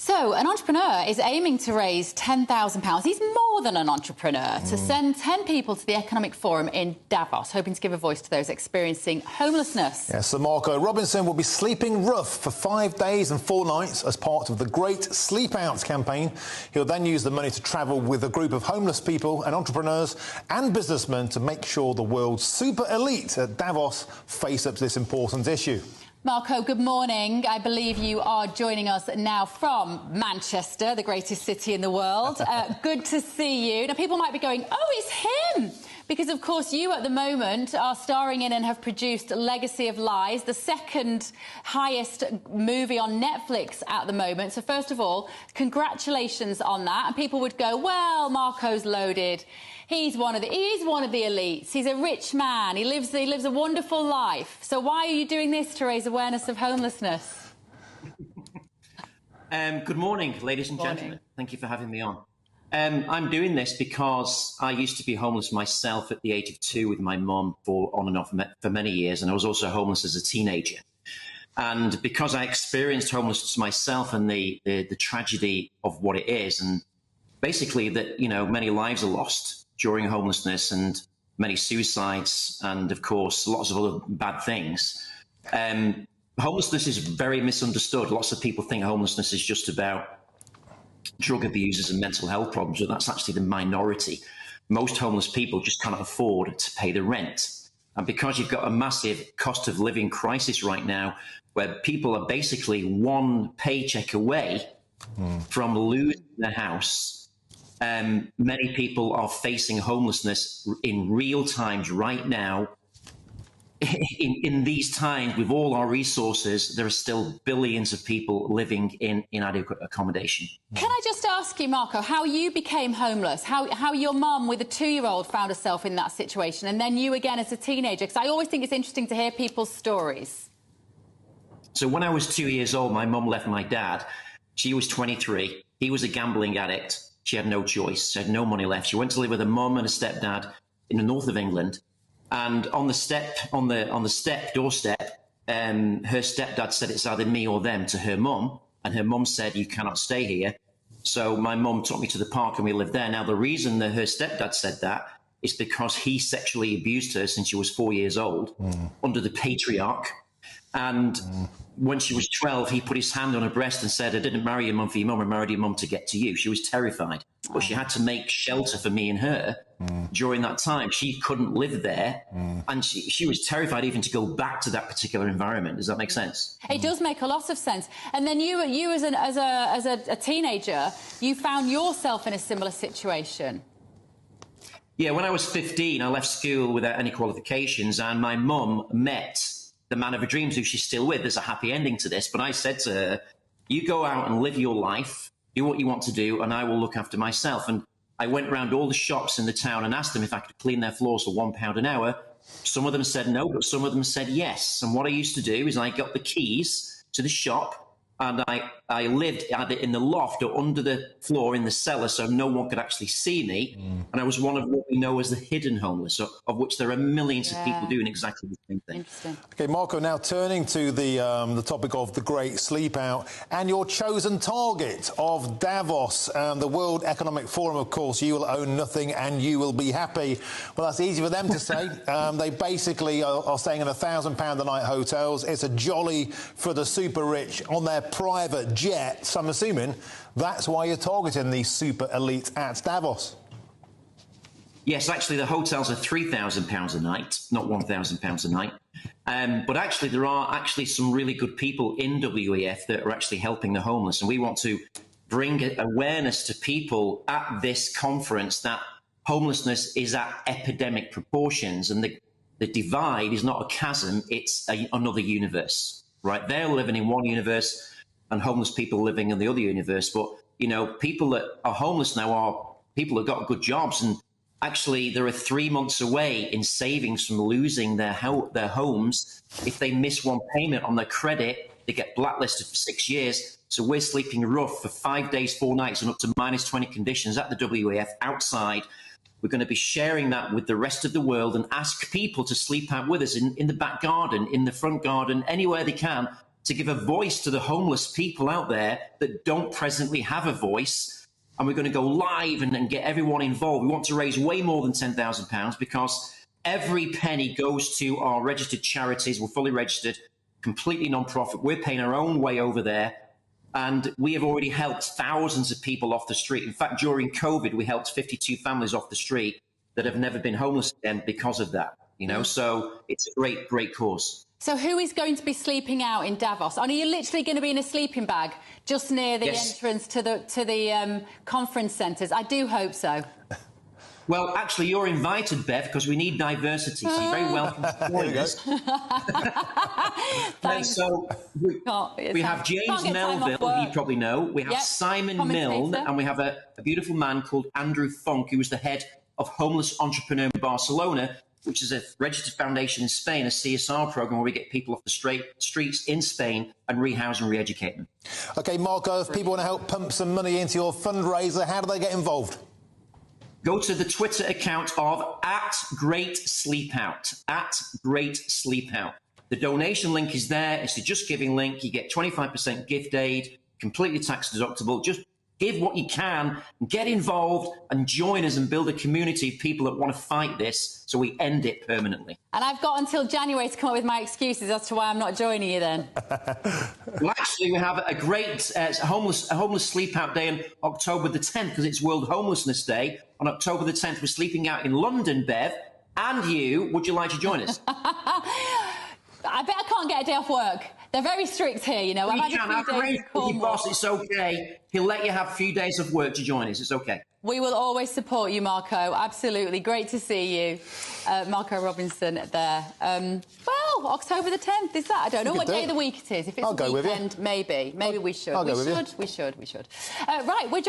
So, an entrepreneur is aiming to raise £10,000. He's more than an entrepreneur to send 10 people to the Economic Forum in Davos, hoping to give a voice to those experiencing homelessness. Yes, so Marco Robinson will be sleeping rough for 5 days and 4 nights as part of the Great Sleepout campaign. He'll then use the money to travel with a group of homeless people and entrepreneurs and businessmen to make sure the world's super elite at Davos face up to this important issue. Marco, good morning. I believe you are joining us now from Manchester, the greatest city in the world. Good to see you. Now, people might be going, oh, it's him! Because, of course, you at the moment are starring in and have produced Legacy of Lies, the second highest movie on Netflix at the moment. So, first of all, congratulations on that. And people would go, well, Marco's loaded. He is one of the elites. He's a rich man. He lives a wonderful life. So why are you doing this to raise awareness of homelessness? Good morning, ladies and gentlemen. Thank you for having me on. I'm doing this because I used to be homeless myself at the age of 2 with my mum on and off for many years, and I was also homeless as a teenager. And because I experienced homelessness myself and the tragedy of what it is, and basically that, you know, many lives are lost during homelessness and many suicides and, of course, lots of other bad things. Homelessness is very misunderstood. Lots of people think homelessness is just about drug abusers and mental health problems, but that's actually the minority. Most homeless people just cannot afford to pay the rent. And because you've got a massive cost of living crisis right now, where people are basically one paycheck away from losing their house, many people are facing homelessness in real times right now. In these times, with all our resources, there are still billions of people living in inadequate accommodation. Can I just ask you, Marco, how you became homeless, how your mum with a 2-year-old found herself in that situation, and then you again as a teenager? Because I always think it's interesting to hear people's stories. So when I was 2 years old, my mum left my dad. She was 23. He was a gambling addict. She had no choice. She had no money left. She went to live with a mum and a stepdad in the north of England. And on the doorstep, her stepdad said it's either me or them to her mum. And her mum said, you cannot stay here. So my mum took me to the park and we lived there. Now, the reason that her stepdad said that is because he sexually abused her since she was 4 years old under the patriarch. And when she was 12, he put his hand on her breast and said, I didn't marry your mum for your mum, I married your mum to get to you. She was terrified. But she had to make shelter for me and her during that time. She couldn't live there. And she was terrified even to go back to that particular environment. Does that make sense? It does make a lot of sense. And then you as a teenager, you found yourself in a similar situation. Yeah, when I was 15, I left school without any qualifications, and my mum met the man of her dreams, who she's still with. There's a happy ending to this, but I said to her, you go out and live your life, do what you want to do, and I will look after myself. And I went around all the shops in the town and asked them if I could clean their floors for £1 an hour. Some of them said no, but some of them said yes. And what I used to do is I got the keys to the shop, and I lived either in the loft or under the floor in the cellar, so no one could actually see me. And I was one of what we know as the hidden homeless, of which there are millions of people doing exactly the same thing. Interesting. OK, Marco, now turning to the topic of the Great Sleepout and your chosen target of Davos, the World Economic Forum, of course. You will own nothing and you will be happy. Well, that's easy for them to say. They basically are staying in £1,000 a night hotels. It's a jolly for the super rich on their private jets. I'm assuming that's why you're targeting the super elite at Davos. Yes, actually, the hotels are £3,000 a night, not £1,000 a night. But actually, there are actually some really good people in WEF that are actually helping the homeless. And we want to bring awareness to people at this conference that homelessness is at epidemic proportions. And the divide is not a chasm, it's another universe, right? They're living in one universe and homeless people living in the other universe. But, you know, people that are homeless now are people that got good jobs, and actually there are 3 months away in savings from losing their homes. If they miss one payment on their credit, they get blacklisted for 6 years. So we're sleeping rough for 5 days, 4 nights and up to -20 conditions at the WEF outside. We're going to be sharing that with the rest of the world and ask people to sleep out with us in the back garden, in the front garden, anywhere they can, to give a voice to the homeless people out there that don't presently have a voice. And we're going to go live and get everyone involved. We want to raise way more than £10,000 because every penny goes to our registered charities. We're fully registered, completely non-profit. We're paying our own way over there. And we have already helped thousands of people off the street. In fact, during COVID, we helped 52 families off the street that have never been homeless again because of that. You know, so it's a great, great cause. So who is going to be sleeping out in Davos? Are you literally going to be in a sleeping bag just near the entrance to the conference centres? I do hope so. Well, actually, you're invited, Bev, because we need diversity. So you're very welcome to join us. So we have James Melville, who you probably know. We have Simon Milne, and we have a beautiful man called Andrew Funk, who is the head of Homeless Entrepreneur in Barcelona, which is a registered foundation in Spain, a CSR program where we get people off the streets in Spain and rehouse and re-educate them. OK, Marco, if people want to help pump some money into your fundraiser, how do they get involved? Go to the Twitter account of @GreatSleepout, @GreatSleepout. The donation link is there. It's the Just Giving link. You get 25% gift aid, completely tax deductible. Just give what you can, get involved and join us and build a community of people that want to fight this so we end it permanently. And I've got until January to come up with my excuses as to why I'm not joining you then. Well, actually, we have a great homeless sleep out day on October the 10th because it's World Homelessness Day. On October the 10th, we're sleeping out in London, Bev. And you, would you like to join us? I bet I can't get a day off work. They're very strict here, you know. I've had a few days with your boss. It's OK. He'll let you have a few days of work to join us. It's OK. We will always support you, Marco. Absolutely. Great to see you. Marco Robinson there. Well, October the 10th, is that? I don't know what day of the week it is. If it's a weekend, maybe. Maybe we should. We should. Right, we're